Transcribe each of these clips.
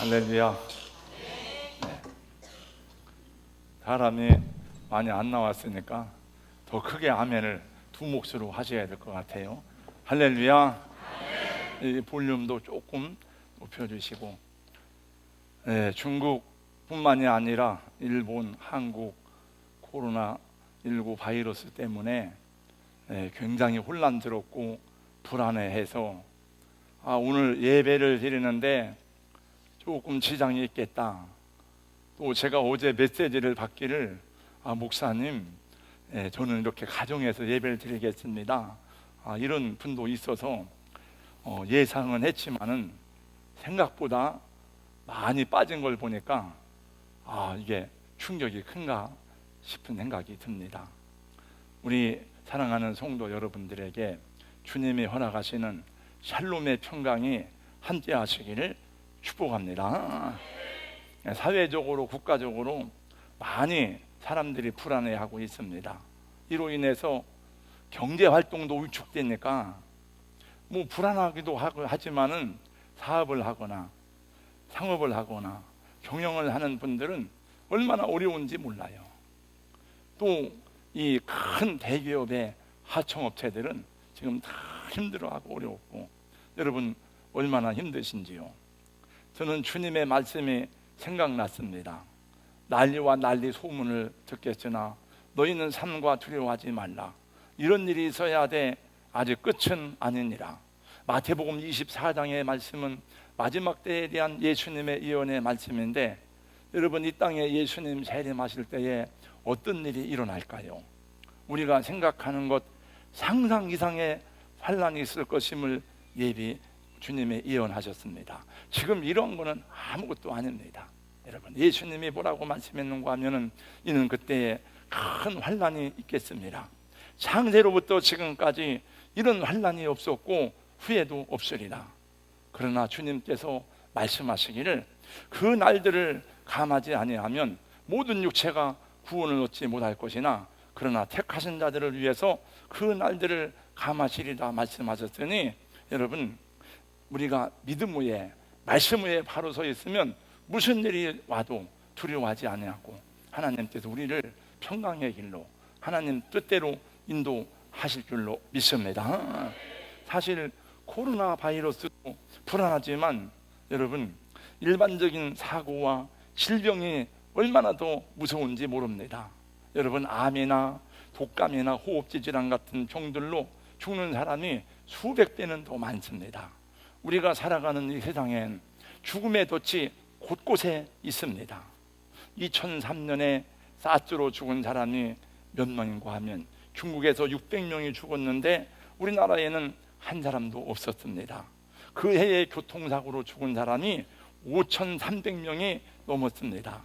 할렐루야. 네. 사람이 많이 안 나왔으니까 더 크게 아멘을 두 몫으로 하셔야 될 것 같아요. 할렐루야. 이 볼륨도 조금 높여주시고, 네, 중국뿐만이 아니라 일본, 한국 코로나19 바이러스 때문에 굉장히 혼란스럽고 불안해해서 오늘 예배를 드리는데 조금 지장이 있겠다. 또 제가 어제 메시지를 받기를 목사님, 저는 이렇게 가정에서 예배를 드리겠습니다. 이런 분도 있어서 예상은 했지만은 생각보다 많이 빠진 걸 보니까 이게 충격이 큰가 싶은 생각이 듭니다. 우리 사랑하는 성도 여러분들에게 주님이 허락하시는 샬롬의 평강이 함께 하시기를 축복합니다. 사회적으로 국가적으로 많이 사람들이 불안해하고 있습니다. 이로 인해서 경제활동도 위축되니까 불안하기도 하지만은 사업을 하거나 상업을 하거나 경영을 하는 분들은 얼마나 어려운지 몰라요. 또 이 큰 대기업의 하청업체들은 지금 다 힘들어하고 어려웠고, 여러분 얼마나 힘드신지요. 저는 주님의 말씀이 생각났습니다. 난리와 난리 소문을 듣겠으나 너희는 삼가 두려워하지 말라. 이런 일이 있어야 돼. 아직 끝은 아니니라. 마태복음 24장의 말씀은 마지막 때에 대한 예수님의 예언의 말씀인데, 여러분 이 땅에 예수님 재림하실 때에 어떤 일이 일어날까요? 우리가 생각하는 것 상상 이상의 환란이 있을 것임을 주님이 예언하셨습니다. 지금 이런 거는 아무것도 아닙니다. 여러분 예수님이 뭐라고 말씀했는가 하면은 이는 그때에 큰 환란이 있겠습니다. 창세로부터 지금까지 이런 환란이 없었고 후에도 없으리라. 그러나 주님께서 말씀하시기를 그 날들을 감하지 아니하면 모든 육체가 구원을 얻지 못할 것이나 그러나 택하신 자들을 위해서 그 날들을 감하시리라 말씀하셨으니, 여러분 우리가 믿음 위에 말씀 위에 바로 서 있으면 무슨 일이 와도 두려워하지 아니하고 하나님께서 우리를 평강의 길로 하나님 뜻대로 인도하실 줄로 믿습니다. 사실 코로나 바이러스도 불안하지만 여러분 일반적인 사고와 질병이 얼마나 더 무서운지 모릅니다. 여러분 암이나 독감이나 호흡기 질환 같은 병들로 죽는 사람이 수백 배는 더 많습니다. 우리가 살아가는 이 세상엔 죽음의 덫이 곳곳에 있습니다. 2003년에 사스로 죽은 사람이 몇 명인가 하면 중국에서 600명이 죽었는데 우리나라에는 한 사람도 없었습니다. 그 해에 교통사고로 죽은 사람이 5,300명이 넘었습니다.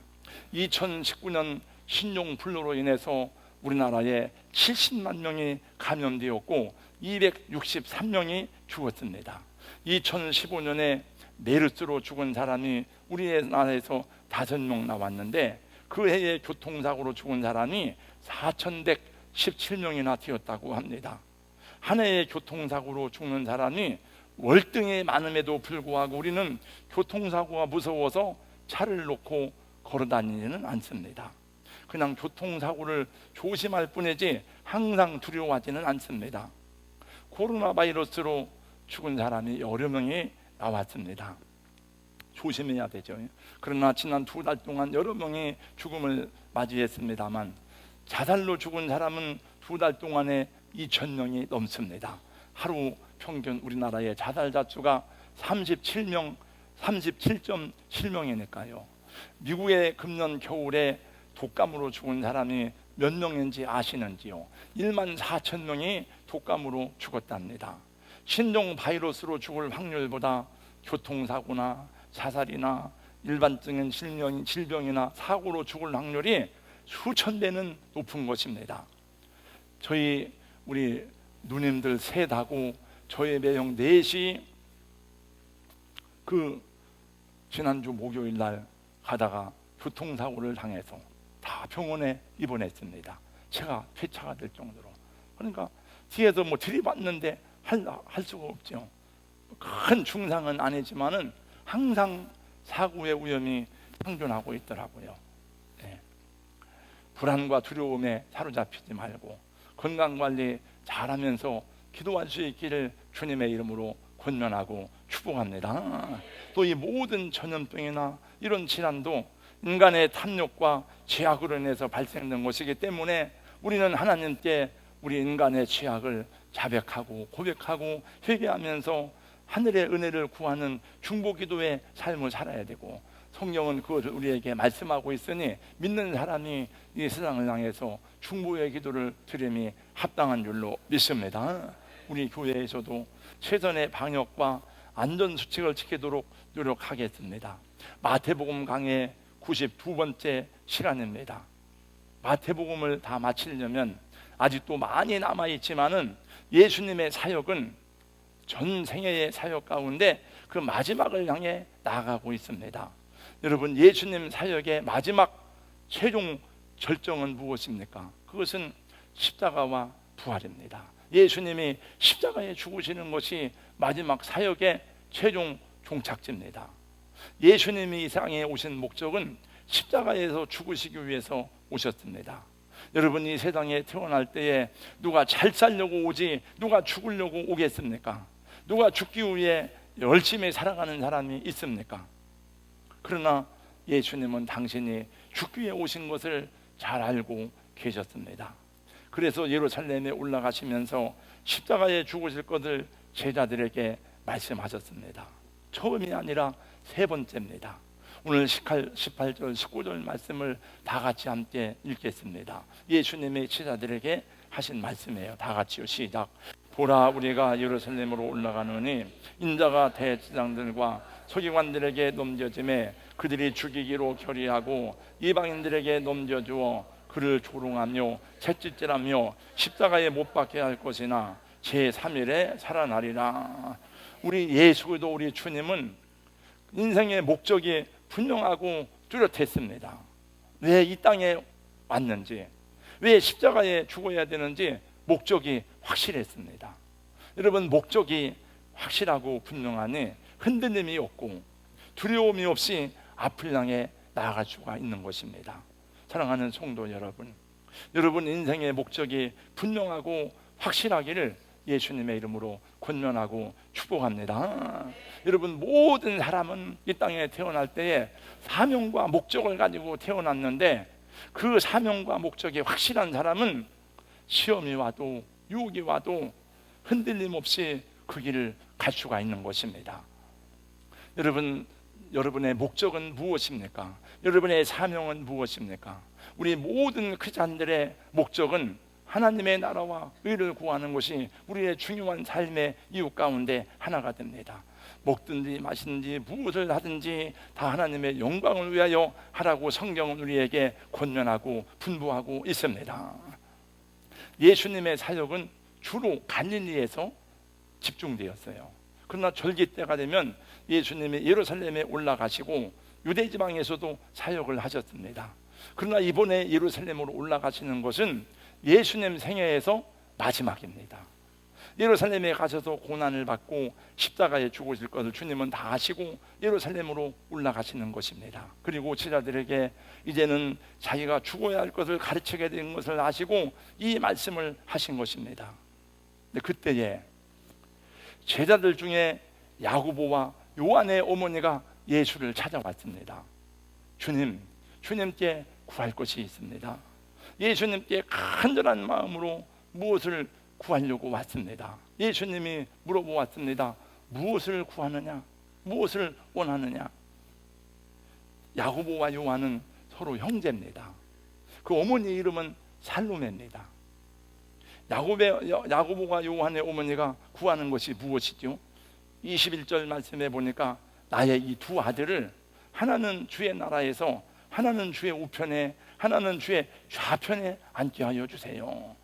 2019년 신종플루로 인해서 우리나라에 70만 명이 감염되었고 263명이 죽었습니다. 2015년에 메르스로 죽은 사람이 우리나라에서 5명 나왔는데 그 해에 교통사고로 죽은 사람이 4,117명이나 되었다고 합니다. 한 해에 교통사고로 죽는 사람이 월등히 많음에도 불구하고 우리는 교통사고가 무서워서 차를 놓고 걸어다니지는 않습니다. 그냥 교통사고를 조심할 뿐이지 항상 두려워하지는 않습니다. 코로나 바이러스로 죽은 사람이 여러 명이 나왔습니다. 조심해야 되죠. 그러나 지난 2달 동안 여러 명이 죽음을 맞이했습니다만 자살로 죽은 사람은 2달 동안에 2,000명이 넘습니다. 하루 평균 우리나라의 자살자 수가 37.7명이니까요. 미국의 금년 겨울에 독감으로 죽은 사람이 몇 명인지 아시는지요? 14,000명이 독감으로 죽었답니다. 신종 바이러스로 죽을 확률보다 교통사고나 자살이나 일반적인 질병이나 사고로 죽을 확률이 수천 배는 높은 것입니다. 우리 누님들 셋하고 저희 매형 넷이 지난주 목요일 날 가다가 교통사고를 당해서 다 병원에 입원했습니다. 제가 폐차가 될 정도로. 그러니까 뒤에서 들이받는데 할 수가 없죠. 큰 중상은 아니지만은 항상 사고의 위험이 생존하고 있더라고요. 네. 불안과 두려움에 사로잡히지 말고 건강관리 잘하면서 기도할 수 있기를 주님의 이름으로 권면하고 축복합니다. 또 이 모든 전염병이나 이런 질환도 인간의 탐욕과 죄악으로 인해서 발생된 것이기 때문에 우리는 하나님께 우리 인간의 죄악을 자백하고 고백하고 회개하면서 하늘의 은혜를 구하는 중보기도의 삶을 살아야 되고, 성경은 그것을 우리에게 말씀하고 있으니 믿는 사람이 이 세상을 향해서 중보의 기도를 드림이 합당한 줄로 믿습니다. 우리 교회에서도 최선의 방역과 안전수칙을 지키도록 노력하겠습니다. 마태복음 강의 92번째 시간입니다. 마태복음을 다 마치려면 아직도 많이 남아있지만은 예수님의 사역은 전 생애의 사역 가운데 그 마지막을 향해 나아가고 있습니다. 여러분, 예수님 사역의 마지막 최종 절정은 무엇입니까? 그것은 십자가와 부활입니다. 예수님이 십자가에 죽으시는 것이 마지막 사역의 최종 종착지입니다. 예수님이 이 세상에 오신 목적은 십자가에서 죽으시기 위해서 오셨습니다. 여러분, 이 세상에 태어날 때에 누가 잘 살려고 오지 누가 죽으려고 오겠습니까? 누가 죽기 위해 열심히 살아가는 사람이 있습니까? 그러나 예수님은 당신이 죽기 위해 오신 것을 잘 알고 계셨습니다. 그래서 예루살렘에 올라가시면서 십자가에 죽으실 것을 제자들에게 말씀하셨습니다. 처음이 아니라 세 번째입니다. 오늘 18절 19절 말씀을 다 같이 함께 읽겠습니다. 예수님의 제자들에게 하신 말씀이에요. 다 같이요, 시작. 보라, 우리가 예루살렘으로 올라가노니 인자가 대제사장들과 서기관들에게 넘겨짐에 그들이 죽이기로 결의하고 이방인들에게 넘겨주어 그를 조롱하며 채찍질하며 십자가에 못 박게 할 것이나 제3일에 살아나리라. 우리 예수 그리스도 우리 주님은 인생의 목적이 분명하고 뚜렷했습니다. 왜 이 땅에 왔는지, 왜 십자가에 죽어야 되는지 목적이 확실했습니다. 여러분, 목적이 확실하고 분명하니 흔들림이 없고 두려움이 없이 앞을 향해 나아갈 수가 있는 것입니다. 사랑하는 성도 여러분, 여러분 인생의 목적이 분명하고 확실하기를 예수님의 이름으로 권면하고 축복합니다. 여러분, 모든 사람은 이 땅에 태어날 때에 사명과 목적을 가지고 태어났는데 그 사명과 목적이 확실한 사람은 시험이 와도 유혹이 와도 흔들림 없이 그 길을 갈 수가 있는 것입니다. 여러분, 여러분의 목적은 무엇입니까? 여러분의 사명은 무엇입니까? 우리 모든 크리스찬들의 목적은 하나님의 나라와 의를 구하는 것이 우리의 중요한 삶의 이유 가운데 하나가 됩니다. 먹든지 마시든지 무엇을 하든지 다 하나님의 영광을 위하여 하라고 성경은 우리에게 권면하고 분부하고 있습니다. 예수님의 사역은 주로 갈릴리에서 집중되었어요. 그러나 절기 때가 되면 예수님이 예루살렘에 올라가시고 유대 지방에서도 사역을 하셨습니다. 그러나 이번에 예루살렘으로 올라가시는 것은 예수님 생애에서 마지막입니다. 예루살렘에 가셔서 고난을 받고 십자가에 죽으실 것을 주님은 다 아시고 예루살렘으로 올라가시는 것입니다. 그리고 제자들에게 이제는 자기가 죽어야 할 것을 가르치게 된 것을 아시고 이 말씀을 하신 것입니다. 근데 그때에 제자들 중에 야고보와 요한의 어머니가 예수를 찾아왔습니다. 주님께 구할 것이 있습니다. 예수님께 간절한 마음으로 무엇을 구하려고 왔습니다. 예수님이 물어보았습니다. 무엇을 구하느냐? 무엇을 원하느냐? 야고보와 요한은 서로 형제입니다. 그 어머니 이름은 살로메입니다. 야고보와 요한의 어머니가 구하는 것이 무엇이죠? 21절 말씀에 보니까 나의 이 두 아들을 하나는 주의 나라에서 하나는 주의 우편에 하나는 주의 좌편에 앉게 하여 주세요.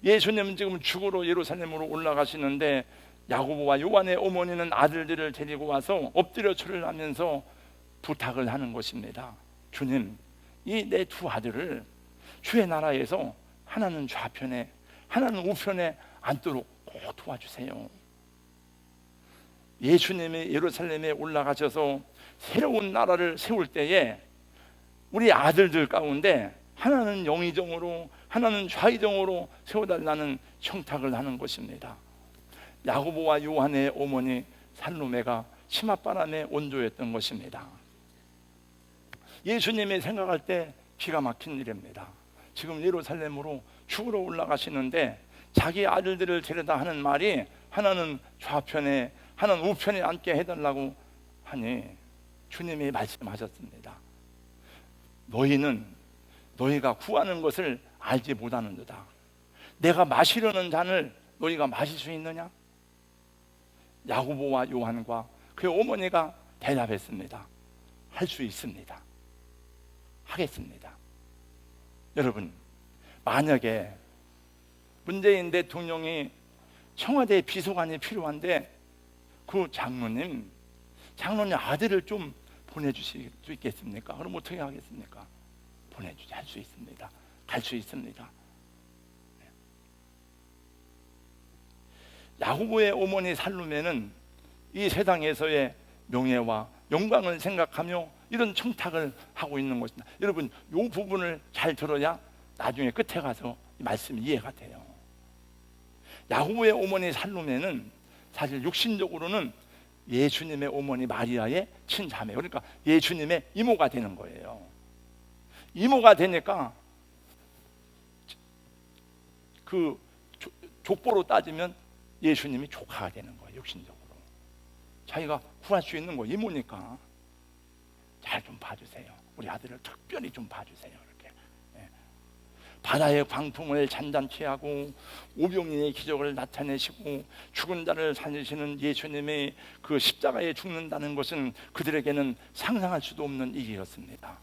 예수님은 지금 죽으러 예루살렘으로 올라가시는데 야고보와 요한의 어머니는 아들들을 데리고 와서 엎드려 절을 하면서 부탁을 하는 것입니다. 주님, 이 내 두 아들을 주의 나라에서 하나는 좌편에 하나는 우편에 앉도록 꼭 도와주세요. 예수님이 예루살렘에 올라가셔서 새로운 나라를 세울 때에 우리 아들들 가운데 하나는 영의정으로 하나는 좌의정으로 세워달라는 청탁을 하는 것입니다. 야고보와 요한의 어머니 살로메가 치맛바람에 온조했던 것입니다. 예수님이 생각할 때 기가 막힌 일입니다. 지금 예루살렘으로 죽으러 올라가시는데 자기 아들들을 데려다 하는 말이 하나는 좌편에 하나는 우편에 앉게 해달라고 하니 주님이 말씀하셨습니다. 너희는 너희가 구하는 것을 알지 못하는도다. 내가 마시려는 잔을 너희가 마실 수 있느냐? 야고보와 요한과 그의 어머니가 대답했습니다. 할 수 있습니다. 하겠습니다. 여러분, 만약에 문재인 대통령이 청와대 비서관이 필요한데 그 장로님 아들을 좀 보내주실 수 있겠습니까? 그럼 어떻게 하겠습니까? 보내주지. 할 수 있습니다. 갈 수 있습니다. 야고보의 어머니 살로메는 이 세상에서의 명예와 영광을 생각하며 이런 청탁을 하고 있는 것입니다. 여러분, 이 부분을 잘 들어야 나중에 끝에 가서 이 말씀이 이해가 돼요. 야고보의 어머니 살로메는 사실 육신적으로는 예수님의 어머니 마리아의 친자매, 그러니까 예수님의 이모가 되는 거예요. 이모가 되니까 그 족보로 따지면 예수님이 조카가 되는 거예요. 육신적으로 자기가 구할 수 있는 거 이모니까 잘 좀 봐주세요. 우리 아들을 특별히 좀 봐주세요. 이렇게 바다의 광풍을 잔잔케 하고 오병이의 기적을 나타내시고 죽은 자를 살리시는 예수님의 그 십자가에 죽는다는 것은 그들에게는 상상할 수도 없는 일이었습니다.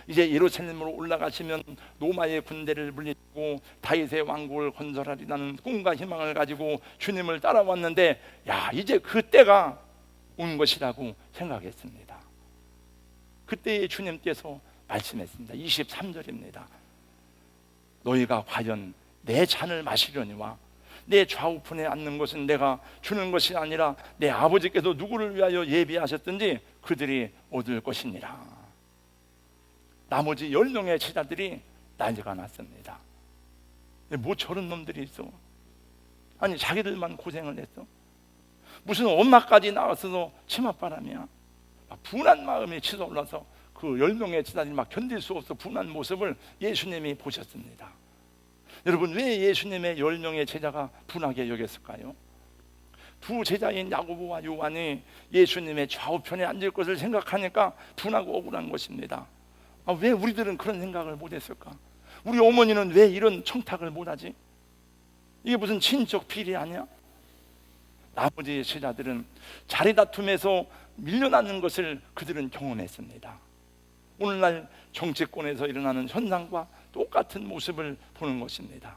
이제 예루살렘으로 올라가시면 로마의 군대를 물리치고 다윗의 왕국을 건설하리라는 꿈과 희망을 가지고 주님을 따라왔는데, 야, 이제 그때가 온 것이라고 생각했습니다. 그때의 주님께서 말씀했습니다. 23절입니다. 너희가 과연 내 잔을 마시려니와 내 좌우편에 앉는 것은 내가 주는 것이 아니라 내 아버지께서 누구를 위하여 예비하셨든지 그들이 얻을 것이니라. 나머지 10명의 제자들이 난리가 났습니다. 뭐 저런 놈들이 있어? 아니, 자기들만 고생을 했어? 무슨 엄마까지 나와서도 치맛바람이야. 막 분한 마음이 치솟아서 그 10명의 제자들이 막 견딜 수 없어 분한 모습을 예수님이 보셨습니다. 여러분, 왜 예수님의 10명의 제자가 분하게 여겼을까요? 두 제자인 야고보와 요한이 예수님의 좌우편에 앉을 것을 생각하니까 분하고 억울한 것입니다. 왜 우리들은 그런 생각을 못했을까? 우리 어머니는 왜 이런 청탁을 못하지? 이게 무슨 친척 비리 아니야? 나머지 제자들은 자리 다툼에서 밀려나는 것을 그들은 경험했습니다. 오늘날 정치권에서 일어나는 현상과 똑같은 모습을 보는 것입니다.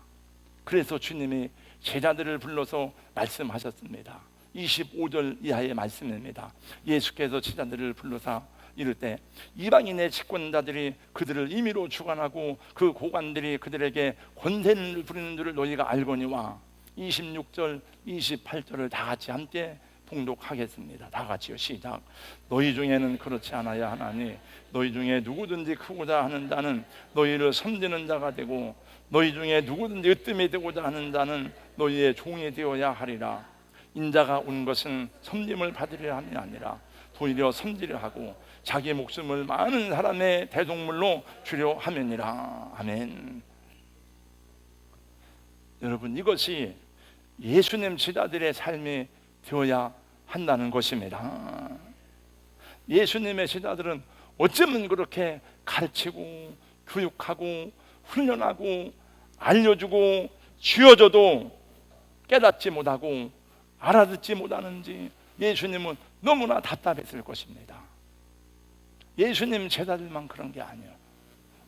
그래서 주님이 제자들을 불러서 말씀하셨습니다. 25절 이하의 말씀입니다. 예수께서 제자들을 불러서 이럴 때 이방인의 집권자들이 그들을 임의로 주관하고 그 고관들이 그들에게 권세를 부리는 줄을 너희가 알거니와 26절 28절을 다 같이 함께 봉독하겠습니다. 다 같이요. 시작. 너희 중에는 그렇지 않아야 하나니 너희 중에 누구든지 크고자 하는 자는 너희를 섬기는 자가 되고 너희 중에 누구든지 으뜸이 되고자 하는 자는 너희의 종이 되어야 하리라. 인자가 온 것은 섬김을 받으려 함이 아니라 도리어 섬기려 하고 자기 목숨을 많은 사람의 대속물로 주려 함이니라. 아멘. 여러분, 이것이 예수님 제자들의 삶이 되어야 한다는 것입니다. 예수님의 제자들은 어쩌면 그렇게 가르치고 교육하고 훈련하고 알려주고 쥐어줘도 깨닫지 못하고 알아듣지 못하는지 예수님은 너무나 답답했을 것입니다. 예수님 제자들만 그런 게 아니에요.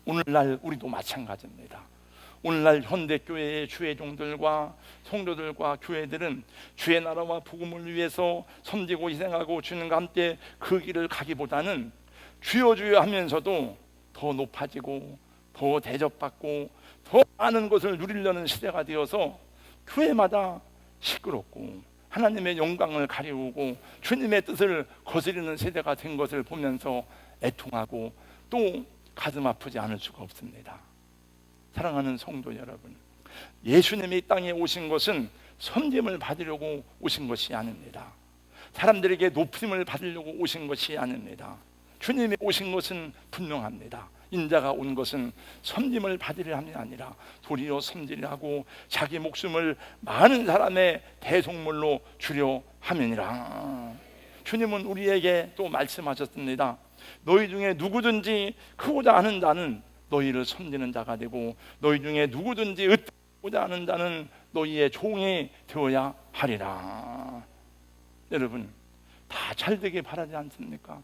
오늘날 우리도 마찬가지입니다. 오늘날 현대교회의 주의종들과 성도들과 교회들은 주의 나라와 복음을 위해서 섬기고 희생하고 주님과 함께 그 길을 가기보다는 주여 주여 하면서도 더 높아지고 더 대접받고 더 많은 것을 누리려는 시대가 되어서 교회마다 시끄럽고 하나님의 영광을 가리우고 주님의 뜻을 거스르는 세대가 된 것을 보면서 애통하고 또 가슴 아프지 않을 수가 없습니다. 사랑하는 성도 여러분, 예수님이 이 땅에 오신 것은 섬김을 받으려고 오신 것이 아닙니다. 사람들에게 높임을 받으려고 오신 것이 아닙니다. 주님이 오신 것은 분명합니다. 인자가 온 것은 섬김을 받으려 함이 아니라 도리어 섬기려 하고 자기 목숨을 많은 사람의 대속물로 주려 함이니라. 주님은 우리에게 또 말씀하셨습니다. 너희 중에 누구든지 크고자 하는 자는 너희를 섬기는 자가 되고 너희 중에 누구든지 으뜸고자 하는 자는 너희의 종이 되어야 하리라. 여러분, 다 잘되길 바라지 않습니까?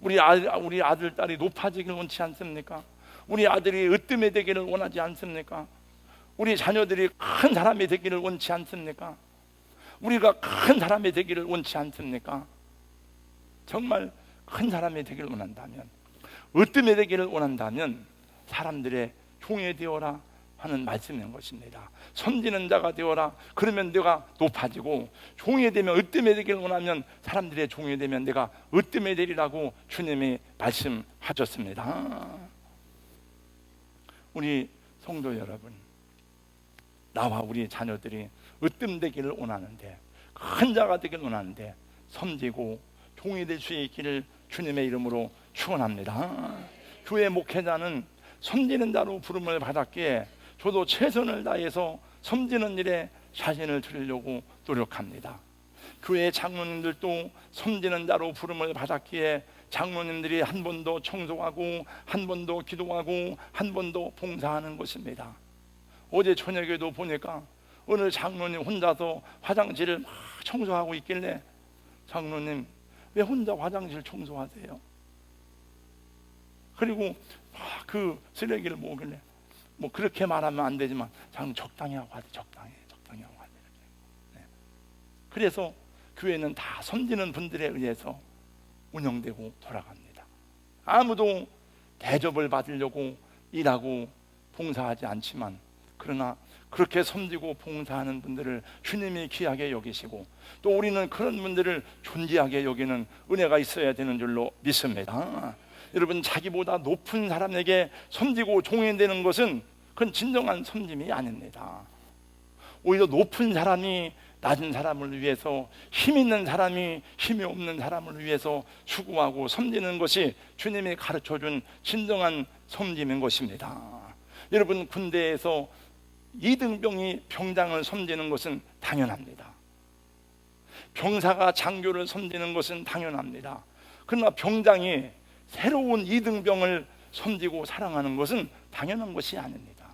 우리 아들, 딸이 높아지길 원치 않습니까? 우리 아들이 으뜸이 되기를 원하지 않습니까? 우리 자녀들이 큰 사람이 되기를 원치 않습니까? 우리가 큰 사람이 되기를 원치 않습니까? 정말 큰 사람이 되기를 원한다면, 으뜸이 되기를 원한다면 사람들의 종이 되어라 하는 말씀인 것입니다. 섬기는 자가 되어라. 그러면 내가 높아지고, 종이 되면 으뜸이 되기를 원하면 사람들의 종이 되면 내가 으뜸이 되리라고 주님이 말씀하셨습니다. 우리 성도 여러분, 나와 우리 자녀들이 으뜸 되기를 원하는데, 큰 자가 되기를 원하는데 섬기고 종이 될 수 있기를 주님의 이름으로 축원합니다. 교회 목회자는 섬기는 자로 부름을 받았기에 저도 최선을 다해서 섬기는 일에 자신을 드리려고 노력합니다. 교회 장로님들도 섬기는 자로 부름을 받았기에 장로님들이 한 번 더 청소하고 한 번 더 기도하고 한 번 더 봉사하는 것입니다. 어제 저녁에도 보니까 어느 장로님 혼자서 화장실을 막 청소하고 있길래, 장로님 왜 혼자 화장실 청소하세요? 그리고 그 쓰레기를 모으길래, 뭐 그렇게 말하면 안 되지만 장로님 적당히 하고 하세요. 적당히 하고 하세요. 네. 그래서 교회는 다 섬기는 분들에 의해서 운영되고 돌아갑니다. 아무도 대접을 받으려고 일하고 봉사하지 않지만, 그러나 그렇게 섬기고 봉사하는 분들을 주님이 귀하게 여기시고 또 우리는 그런 분들을 존귀하게 여기는 은혜가 있어야 되는 줄로 믿습니다. 여러분, 자기보다 높은 사람에게 섬기고 종이 되는 것은 그건 진정한 섬김이 아닙니다. 오히려 높은 사람이 낮은 사람을 위해서, 힘 있는 사람이 힘이 없는 사람을 위해서 수고하고 섬기는 것이 주님이 가르쳐준 진정한 섬김인 것입니다. 여러분, 군대에서 이등병이 병장을 섬기는 것은 당연합니다. 병사가 장교를 섬기는 것은 당연합니다. 그러나 병장이 새로운 이등병을 섬기고 사랑하는 것은 당연한 것이 아닙니다.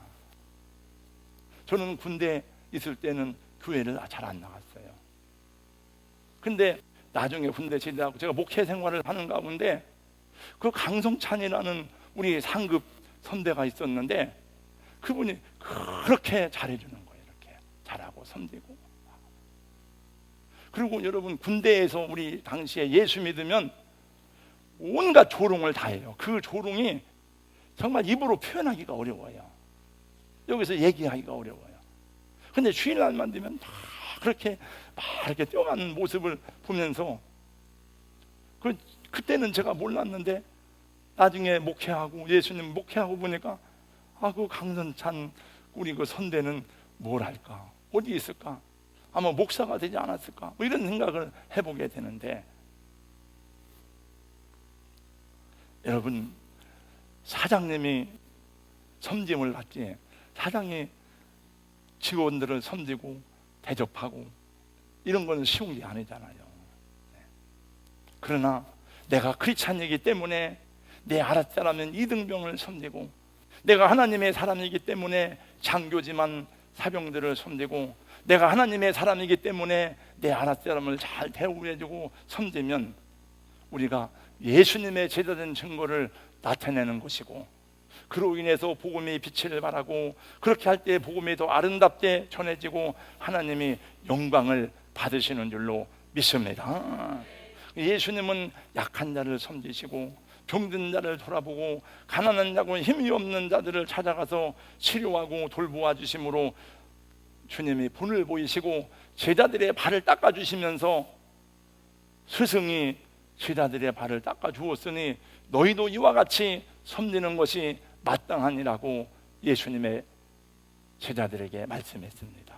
저는 군대에 있을 때는 교회를 잘 안 나갔어요. 근데 나중에 군대 제대하고 제가 목회 생활을 하는 가운데 그 강성찬이라는 우리 상급 선배가 있었는데, 그분이 그렇게 잘해주는 거예요. 이렇게 잘하고 섬기고. 그리고 여러분, 군대에서 우리 당시에 예수 믿으면 온갖 조롱을 다 해요. 그 조롱이 정말 입으로 표현하기가 어려워요. 여기서 얘기하기가 어려워요. 근데 주일날만 되면 다 그렇게 막 이렇게 뛰어가는 모습을 보면서, 그때는 제가 몰랐는데 나중에 목회하고 예수님 목회하고 보니까, 그 강선찬 우리 그 선배는 뭘 할까? 어디 있을까? 아마 목사가 되지 않았을까? 뭐 이런 생각을 해보게 되는데, 여러분, 사장님이 섬김을 받지, 사장이 직원들을 섬기고 대접하고 이런 거는 쉬운 게 아니잖아요. 그러나 내가 크리스찬이기 때문에 내 아랫사람은 이등병을 섬기고, 내가 하나님의 사람이기 때문에 장교지만 사병들을 섬기고, 내가 하나님의 사람이기 때문에 내 아랫사람을 잘 대우해주고 섬기면 우리가 예수님의 제자된 증거를 나타내는 것이고, 그로 인해서 복음이 빛을 발하고, 그렇게 할 때 복음이 더 아름답게 전해지고 하나님이 영광을 받으시는 줄로 믿습니다. 예수님은 약한 자를 섬기시고 병든 자를 돌아보고 가난한 자고 힘이 없는 자들을 찾아가서 치료하고 돌보아 주심으로 주님이 본을 보이시고 제자들의 발을 닦아주시면서 스승이 제자들의 발을 닦아주었으니 너희도 이와 같이 섬기는 것이 마땅하니라고 예수님의 제자들에게 말씀했습니다.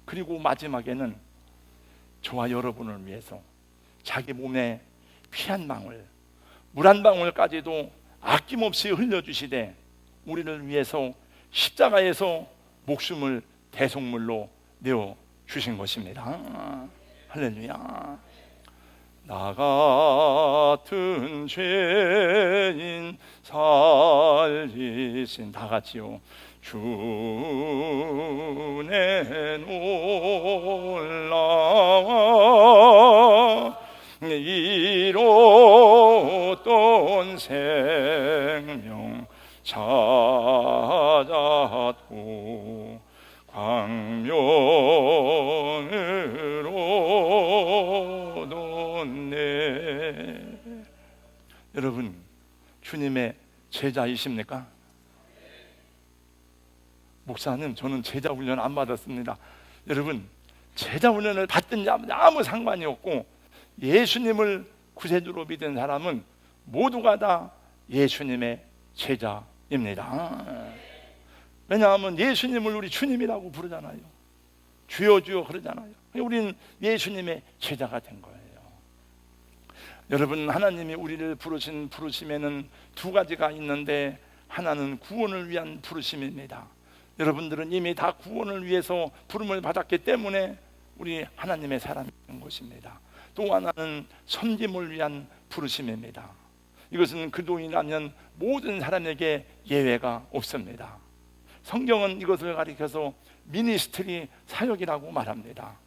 그리고 마지막에는 저와 여러분을 위해서 자기 몸에 피 한 방울, 물 한 방울까지도 아낌없이 흘려주시되 우리를 위해서 십자가에서 목숨을 대속물로 내어 주신 것입니다. 할렐루야. 나 같은 죄인 살리신, 다 같이요. 주내 놀라워 이뤘던 생명 찾았고 광명으로 뒀네. 여러분, 주님의 제자이십니까? 목사님, 저는 제자 훈련 안 받았습니다. 여러분, 제자 훈련을 받든지 아무 상관이 없고 예수님을 구세주로 믿은 사람은 모두가 다 예수님의 제자입니다. 왜냐하면 예수님을 우리 주님이라고 부르잖아요. 주여 주여 그러잖아요. 우리는 예수님의 제자가 된 거예요. 여러분, 하나님이 우리를 부르신 부르심에는 두 가지가 있는데 하나는 구원을 위한 부르심입니다. 여러분들은 이미 다 구원을 위해서 부름을 받았기 때문에 우리 하나님의 사람이 된 것입니다. 또 하나는 섬김을 위한 부르심입니다. 이것은 그동이라면 모든 사람에게 예외가 없습니다. 성경은 이것을 가리켜서 미니스트리 사역이라고 말합니다.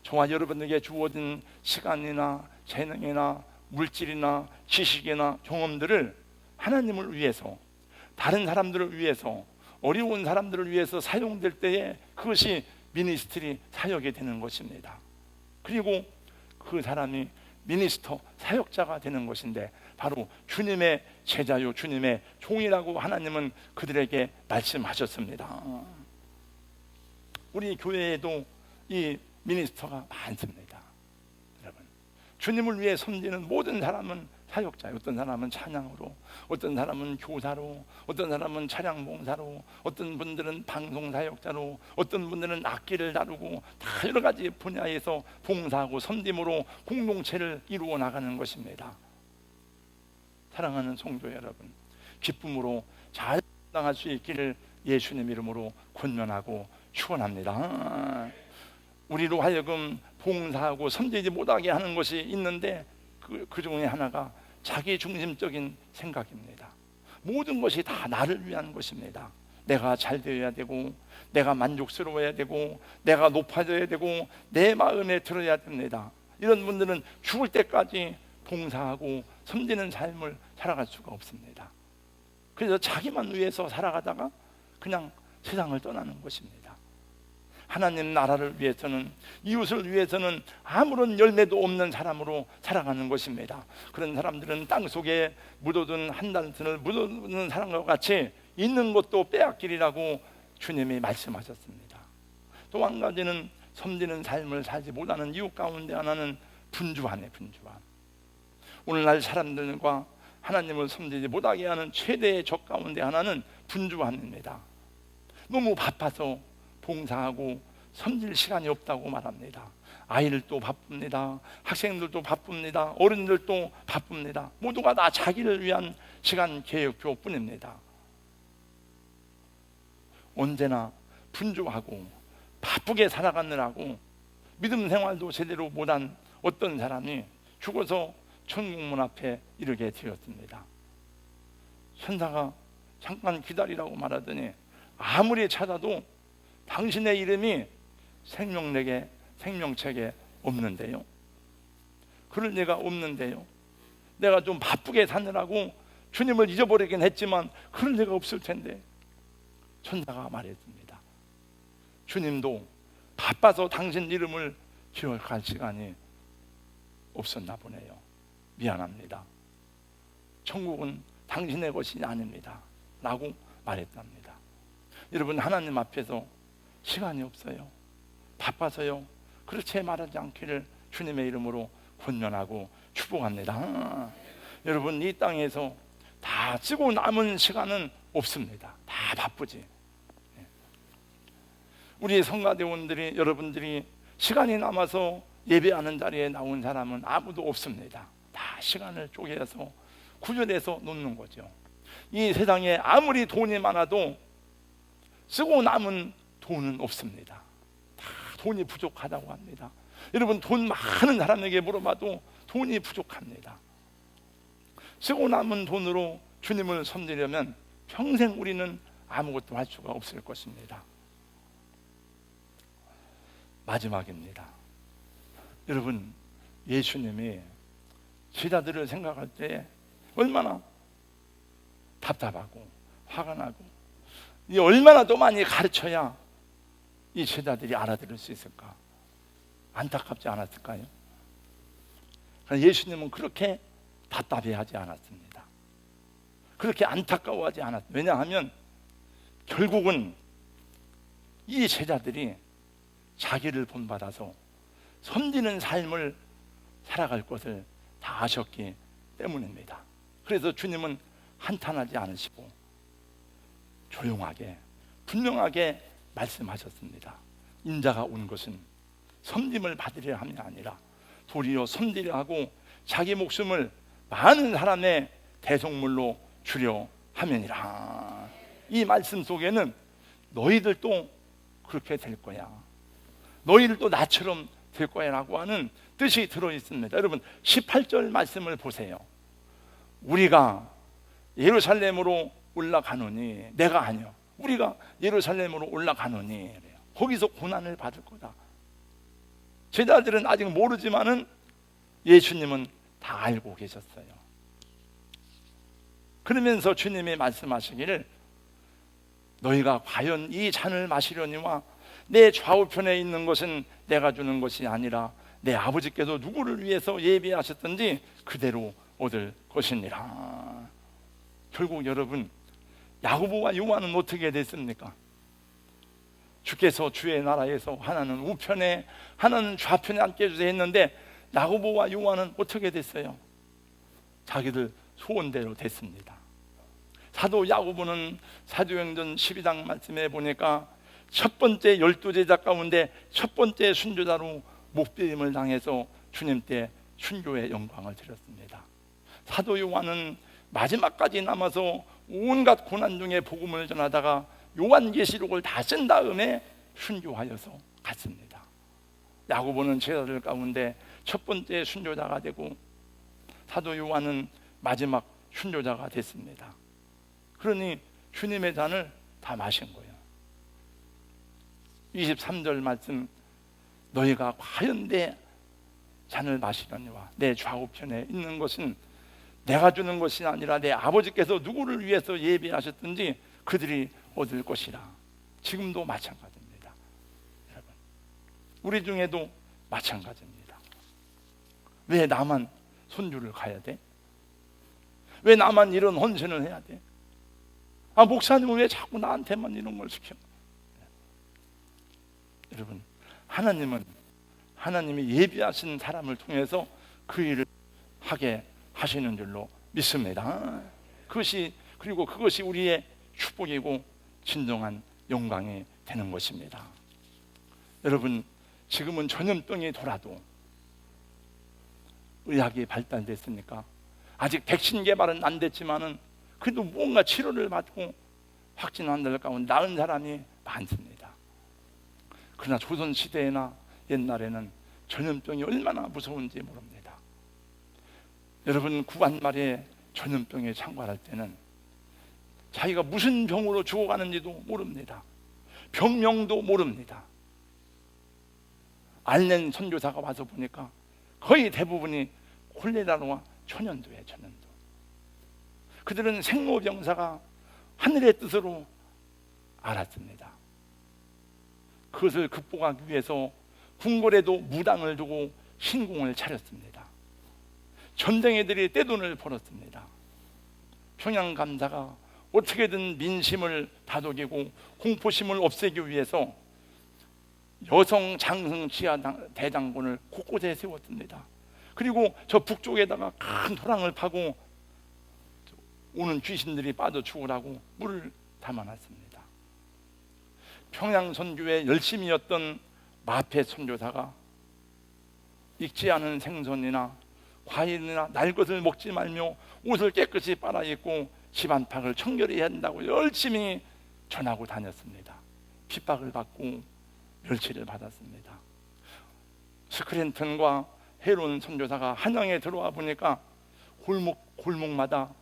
저와 여러분에게 주어진 시간이나 재능이나 물질이나 지식이나 경험들을 하나님을 위해서, 다른 사람들을 위해서, 어려운 사람들을 위해서 사용될 때에 그것이 미니스트리 사역이 되는 것입니다. 그리고 그 사람이 미니스터 사역자가 되는 것인데 바로 주님의 제자요 주님의 종이라고 하나님은 그들에게 말씀하셨습니다. 우리 교회에도 이 미니스터가 많습니다. 여러분, 주님을 위해 섬기는 모든 사람은 사역자예요. 어떤 사람은 찬양으로, 어떤 사람은 교사로, 어떤 사람은 차량 봉사로, 어떤 분들은 방송 사역자로, 어떤 분들은 악기를 다루고 다 여러 가지 분야에서 봉사하고 섬김으로 공동체를 이루어 나가는 것입니다. 사랑하는 성도 여러분, 기쁨으로 잘 감당할 수 있기를 예수님 이름으로 권면하고 축원합니다. 우리로 하여금 봉사하고 섬기지 못하게 하는 것이 있는데 그 중에 하나가 자기 중심적인 생각입니다. 모든 것이 다 나를 위한 것입니다. 내가 잘 되어야 되고, 내가 만족스러워야 되고, 내가 높아져야 되고, 내 마음에 들어야 됩니다. 이런 분들은 죽을 때까지 봉사하고 섬기는 삶을 살아갈 수가 없습니다. 그래서 자기만 위해서 살아가다가 그냥 세상을 떠나는 것입니다. 하나님 나라를 위해서는, 이웃을 위해서는 아무런 열매도 없는 사람으로 살아가는 것입니다. 그런 사람들은 땅속에 묻어둔 한 단순을 묻어두는 사람과 같이 있는 것도 빼앗기리라고 주님이 말씀하셨습니다. 또 한 가지는 섬기는 삶을 살지 못하는 이유 가운데 하나는 분주함이에요. 분주함. 오늘날 사람들과 하나님을 섬기지 못하게 하는 최대의 적 가운데 하나는 분주함입니다. 너무 바빠서 봉사하고 섬길 시간이 없다고 말합니다. 아이들도 바쁩니다. 학생들도 바쁩니다. 어른들도 바쁩니다. 모두가 다 자기를 위한 시간 계획표 뿐입니다. 언제나 분주하고 바쁘게 살아가느라고 믿음 생활도 제대로 못한 어떤 사람이 죽어서 천국문 앞에 이르게 되었습니다. 천사가 잠깐 기다리라고 말하더니 아무리 찾아도 당신의 이름이 생명책에 없는데요. 그럴 리가 없는데요. 내가 좀 바쁘게 사느라고 주님을 잊어버리긴 했지만 그럴 리가 없을 텐데. 천사가 말했습니다. 주님도 바빠서 당신 이름을 기억할 시간이 없었나 보네요. 미안합니다. 천국은 당신의 것이 아닙니다 라고 말했답니다. 여러분, 하나님 앞에서 시간이 없어요. 바빠서요. 그렇게 말하지 않기를 주님의 이름으로 권면하고 축복합니다. 여러분, 이 땅에서 다 쓰고 남은 시간은 없습니다. 다 바쁘지. 우리 성가대원들이, 여러분들이 시간이 남아서 예배하는 자리에 나온 사람은 아무도 없습니다. 다 시간을 쪼개서 구별해서 놓는 거죠. 이 세상에 아무리 돈이 많아도 쓰고 남은 돈은 없습니다. 다 돈이 부족하다고 합니다. 여러분, 돈 많은 사람에게 물어봐도 돈이 부족합니다. 쓰고 남은 돈으로 주님을 섬기려면 평생 우리는 아무것도 할 수가 없을 것입니다. 마지막입니다. 여러분, 예수님이 제자들을 생각할 때 얼마나 답답하고 화가 나고, 이 얼마나 더 많이 가르쳐야 이 제자들이 알아들을 수 있을까? 안타깝지 않았을까요? 예수님은 그렇게 답답해하지 않았습니다. 그렇게 안타까워하지 않았습니다. 왜냐하면 결국은 이 제자들이 자기를 본받아서 섬기는 삶을 살아갈 것을 다 아셨기 때문입니다. 그래서 주님은 한탄하지 않으시고 조용하게 분명하게 말씀하셨습니다. 인자가 온 것은 섬김을 받으려 함이 아니라 도리어 섬기려 하고 자기 목숨을 많은 사람의 대속물로 주려 함이니라. 이 말씀 속에는 너희들도 그렇게 될 거야, 너희들도 나처럼 될 거야 라고 하는 뜻이 들어있습니다. 여러분, 18절 말씀을 보세요. 우리가 예루살렘으로 올라가노니, 내가 아니요, 우리가 예루살렘으로 올라가노니, 거기서 고난을 받을 거다. 제자들은 아직 모르지만은 예수님은 다 알고 계셨어요. 그러면서 주님이 말씀하시기를, 너희가 과연 이 잔을 마시려니와 내 좌우편에 있는 것은 내가 주는 것이 아니라 내 아버지께서 누구를 위해서 예비하셨든지 그대로 얻을 것이니라. 결국 여러분, 야고보와 요한은 어떻게 됐습니까? 주께서 주의 나라에서 하나는 우편에 하나는 좌편에 앉게 해주세요 했는데, 야고보와 요한은 어떻게 됐어요? 자기들 소원대로 됐습니다. 사도 야고보는 사도행전 12장 말씀에 보니까 첫 번째 12제자 가운데 첫 번째 순교자로 목배임을 당해서 주님께 순교의 영광을 드렸습니다. 사도 요한은 마지막까지 남아서 온갖 고난 중에 복음을 전하다가 요한계시록을 다 쓴 다음에 순교하여서 갔습니다. 야고보는 제자들 가운데 첫 번째 순교자가 되고 사도 요한은 마지막 순교자가 됐습니다. 그러니 주님의 잔을 다 마신 거예요. 23절 말씀, 너희가 과연 내 잔을 마시려니와 내 좌우편에 있는 것은 내가 주는 것이 아니라 내 아버지께서 누구를 위해서 예비하셨든지 그들이 얻을 것이라. 지금도 마찬가지입니다. 여러분, 우리 중에도 마찬가지입니다. 왜 나만 선교를 가야 돼? 왜 나만 이런 헌신을 해야 돼? 아, 목사님은 왜 자꾸 나한테만 이런 걸 시켜? 여러분, 하나님은 하나님이 예비하신 사람을 통해서 그 일을 하게 하시는 줄로 믿습니다. 그리고 그것이 우리의 축복이고 진정한 영광이 되는 것입니다. 여러분, 지금은 전염병이 돌아도 의학이 발달됐으니까 아직 백신 개발은 안 됐지만은 그래도 뭔가 치료를 받고 확진한 들 가운데 나은 사람이 많습니다. 그러나 조선시대나 옛날에는 전염병이 얼마나 무서운지 모릅니다. 여러분, 구한 말에 전염병에 참관할 때는 자기가 무슨 병으로 죽어가는지도 모릅니다. 병명도 모릅니다. 앓는 선교사가 와서 보니까 거의 대부분이 콜레라와 천연두예요. 천연두. 그들은 생로병사가 하늘의 뜻으로 알았습니다. 그것을 극복하기 위해서 궁궐에도 무당을 두고 신궁을 차렸습니다. 전쟁애들이 떼돈을 벌었습니다. 평양감사가 어떻게든 민심을 다독이고 공포심을 없애기 위해서 여성 장성 지하 대장군을 곳곳에 세웠습니다. 그리고 저 북쪽에다가 큰 토랑을 파고 오는 귀신들이 빠져 죽으라고 물을 담아놨습니다. 평양 선교에 열심이었던 마페 선교사가 익지 않은 생선이나 과일이나 날 것을 먹지 말며 옷을 깨끗이 빨아입고 집 안팎을 청결히 해야 한다고 열심히 전하고 다녔습니다. 핍박을 받고 멸치를 받았습니다. 스크랜턴과 헤론 선교사가 한양에 들어와 보니까 골목마다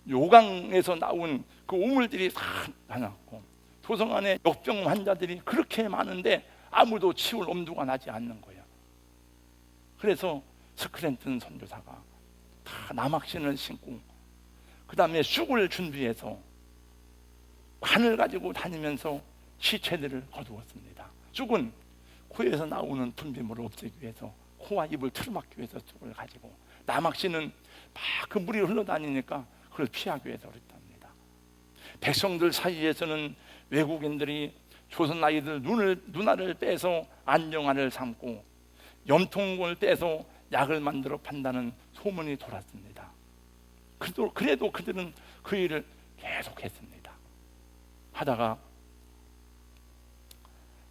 요강에서 나온 그 우물들이 다 나왔고 도성 안에 역병 환자들이 그렇게 많은데 아무도 치울 엄두가 나지 않는 거예요. 그래서 스크랜턴 선교사가 다 남학신을 신고 그 다음에 쑥을 준비해서 관을 가지고 다니면서 시체들을 거두었습니다. 쑥은 코에서 나오는 분비물을 없애기 위해서 코와 입을 틀어막기 위해서 쑥을 가지고, 남학신은 막 그 물이 흘러다니니까 그걸 피하기 위해서 그랬답니다. 백성들 사이에서는 외국인들이 조선 아이들 눈알을 빼서 안정환을 삼고 염통을 빼서 약을 만들어 판다는 소문이 돌았습니다. 그래도 그들은 그 일을 계속했습니다. 하다가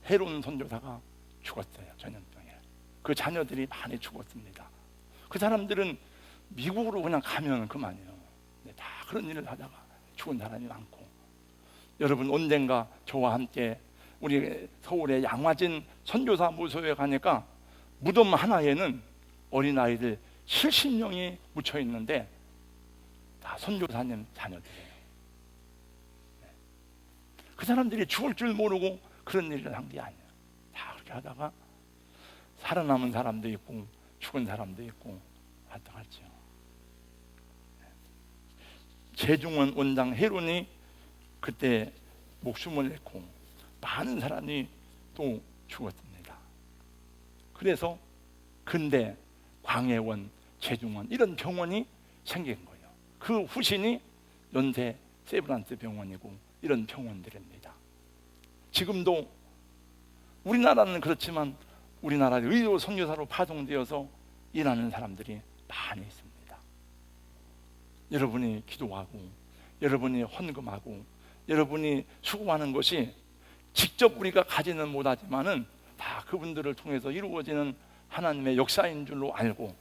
헤론 선교사가 죽었어요. 전염병에. 그 자녀들이 많이 죽었습니다. 그 사람들은 미국으로 그냥 가면 그만이에요. 다 그런 일을 하다가 죽은 사람이 많고, 여러분 언젠가 저와 함께 우리 서울의 양화진 선교사 무소에 가니까 무덤 하나에는 어린아이들 70명이 묻혀 있는데 다 선교사님 자녀들이에요. 그 사람들이 죽을 줄 모르고 그런 일을 한 게 아니에요. 다 그렇게 하다가 살아남은 사람도 있고 죽은 사람도 있고 왔다 갔죠. 제중원 원장 헤론이 그때 목숨을 잃고 많은 사람이 또 죽었습니다. 그래서 근대 광해원, 제중원 이런 병원이 생긴 거예요. 그 후신이 연세 세브란스 병원이고 이런 병원들입니다. 지금도 우리나라는 그렇지만 우리나라 의료 선교사로 파송되어서 일하는 사람들이 많이 있습니다. 여러분이 기도하고 여러분이 헌금하고 여러분이 수고하는 것이 직접 우리가 가지는 못하지만은 다 그분들을 통해서 이루어지는 하나님의 역사인 줄로 알고,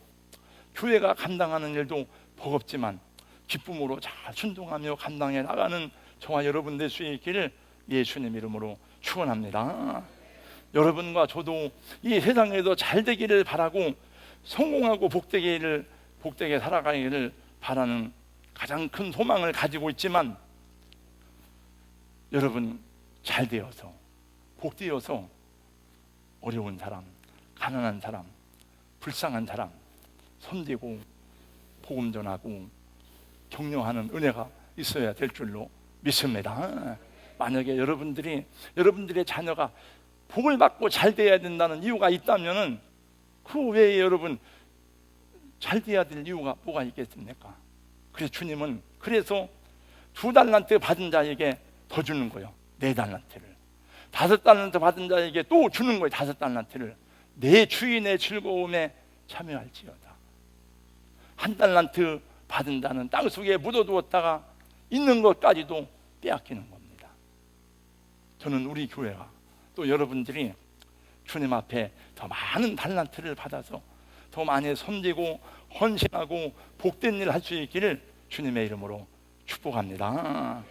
교회가 감당하는 일도 버겁지만 기쁨으로 잘 순종하며 감당해 나가는 저와 여러분 될 수 있기를 예수님 이름으로 축원합니다. 여러분과 저도 이 세상에도 잘 되기를 바라고 성공하고 복되게 살아가기를 바라는 가장 큰 소망을 가지고 있지만, 여러분 잘 되어서 복되어서 어려운 사람, 가난한 사람, 불쌍한 사람 섬기고 복음 전하고 격려하는 은혜가 있어야 될 줄로 믿습니다. 만약에 여러분들의 자녀가 복을 받고 잘 돼야 된다는 이유가 있다면은 그 외에 여러분 잘 돼야 될 이유가 뭐가 있겠습니까? 그래서 주님은 2달란트 받은 자에게 더 주는 거예요. 4달란트를. 5달란트 받은 자에게 또 주는 거예요. 5달란트를. 내 주인의 즐거움에 참여할지어다. 1달란트 받은 자는 땅속에 묻어두었다가 있는 것까지도 빼앗기는 겁니다. 저는 우리 교회가 또 여러분들이 주님 앞에 더 많은 달란트를 받아서 더 많이 섬기고 헌신하고 복된 일 할 수 있기를 주님의 이름으로 축복합니다.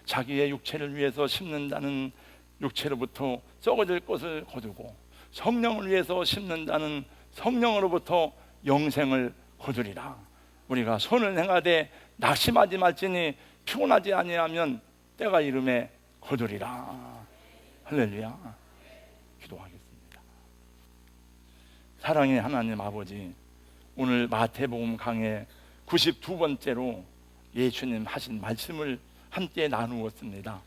자기의 육체를 위해서 심는다는 육체로부터 썩어질 것을 거두고 성령을 위해서 심는다는 성령으로부터 영생을 거두리라. 우리가 손을 행하되 낙심하지 말지니 피곤하지 아니하면 때가 이름에 거두리라. 할렐루야. 기도하겠습니다. 사랑의 하나님 아버지, 오늘 마태복음 강의 92번째로 예수님 하신 말씀을 함께 나누었습니다.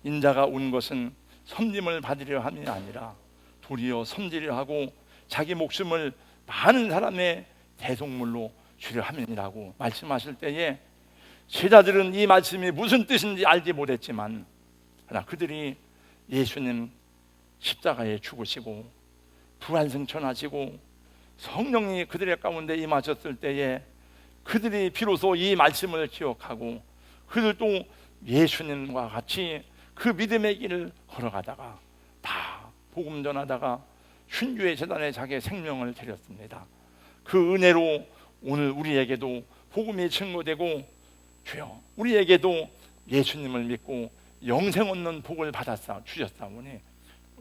인자가 온 것은 섬김을 받으려 함이 아니라 도리어 섬기려 하고 자기 목숨을 많은 사람의 대속물로 주려 함이라고 말씀하실 때에 제자들은 이 말씀이 무슨 뜻인지 알지 못했지만, 그러나 그들이 예수님 십자가에 죽으시고 부활승천하시고 성령이 그들의 가운데 임하셨을 때에 그들이 비로소 이 말씀을 기억하고 그들도 예수님과 같이 그 믿음의 길을 걸어가다가 다 복음 전하다가 춘주의 재단에 자기의 생명을 드렸습니다. 그 은혜로 오늘 우리에게도 복음이 증거되고 주여 우리에게도 예수님을 믿고 영생 얻는 복을 주셨사오니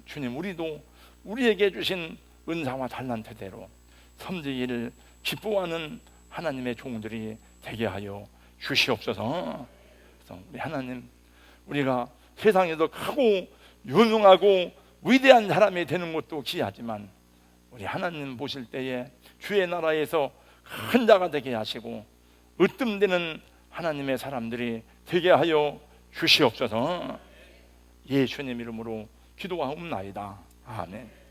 주님 우리도 우리에게 주신 은사와 달란트대로 섬기기를 기뻐하는 하나님의 종들이 되게 하여 주시옵소서. 그래서 우리 하나님 우리가 세상에서 크고 유명하고 위대한 사람이 되는 것도 귀하지만 우리 하나님 보실 때에 주의 나라에서 큰 자가 되게 하시고 으뜸되는 하나님의 사람들이 되게 하여 주시옵소서. 예수님 이름으로 기도하옵나이다. 아멘.